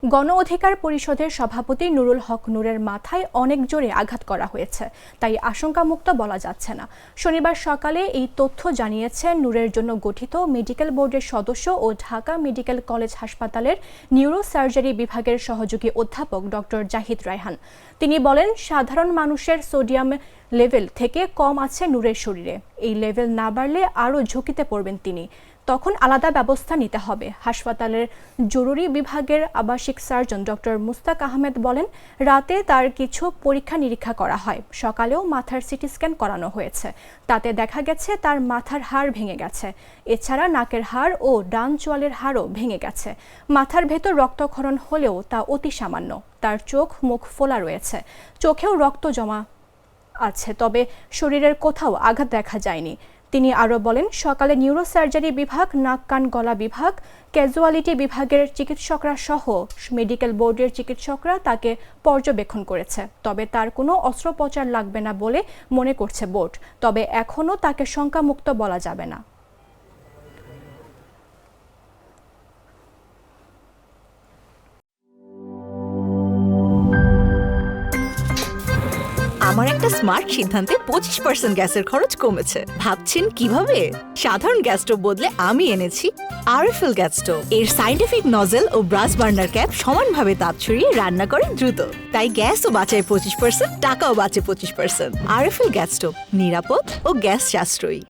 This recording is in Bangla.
গণ অধিকার পরিষদের সভাপতি নুরুল হক নূরের মাথায় অনেক জোরে আঘাত করা হয়েছে, তাই আশঙ্কামুক্ত বলা যাচ্ছে না। শনিবার সকালে এই তথ্য জানিয়েছেন নূরের জন্য গঠিত মেডিকেল বোর্ডের সদস্য ও ঢাকা মেডিকেল কলেজ হাসপাতালের নিউরো সার্জারি বিভাগের সহযোগী অধ্যাপক ডক্টর জাহিদ রায়হান। তিনি বলেন, সাধারণ মানুষের সোডিয়াম লেভেল থেকে কম আছে নূরের শরীরে। এই লেভেল না বাড়লে আরও ঝুঁকিতে পড়বেন তিনি। তখন আলাদা ব্যবস্থা নিতে হবে। হাসপাতালের জরুরি বিভাগের আবাসিক সার্জন ডক্টর মুস্তাক আহমেদ বলেন, রাতে তার কিছু পরীক্ষা নিরীক্ষা করা হয়। সকালেও মাথার সিটি স্ক্যান করানো হয়েছে। তাতে দেখা গেছে তার মাথার হাড় ভেঙে গেছে। এছাড়া নাকের হাড় ও ডান চোয়ালের হাড়ও ভেঙে গেছে। মাথার ভেতর রক্তক্ষরণ হলেও তা অতি সামান্য। তার চোখ মুখ ফোলা রয়েছে, চোখেও রক্ত জমা আছে, তবে শরীরের কোথাও আঘাত দেখা যায়নি। তিনি আরও বলেন, সকালে নিউরো সার্জারি বিভাগ, নাক কান গলা বিভাগ, ক্যাজুয়ালিটি বিভাগের চিকিৎসকরা সহ মেডিকেল বোর্ডের চিকিৎসকরা তাকে পর্যবেক্ষণ করেছে। তবে তার কোনো অস্ত্রোপচার লাগবে না বলে মনে করছে বোর্ড। তবে এখনও তাকে শঙ্কামুক্ত বলা যাবে না। আমার একটা স্মার্ট সিদ্ধান্তে 25% গ্যাসের খরচ কমেছে। ভাবছেন কিভাবে? সাধারণ গ্যাস স্টোভ বদলে আমি এনেছি আরএফএল গ্যাস স্টোভ। এর সাইন্টিফিক নজল ও ব্রাস বার্নার ক্যাপ সমানভাবে তাপ ছড়িয়ে রান্না করে দ্রুত। তাই গ্যাসও বাঁচায় 25%, টাকাও বাঁচে 25%। আরএফএল গ্যাস স্টোভ, নিরাপদ ও গ্যাস সাশ্রয়ী।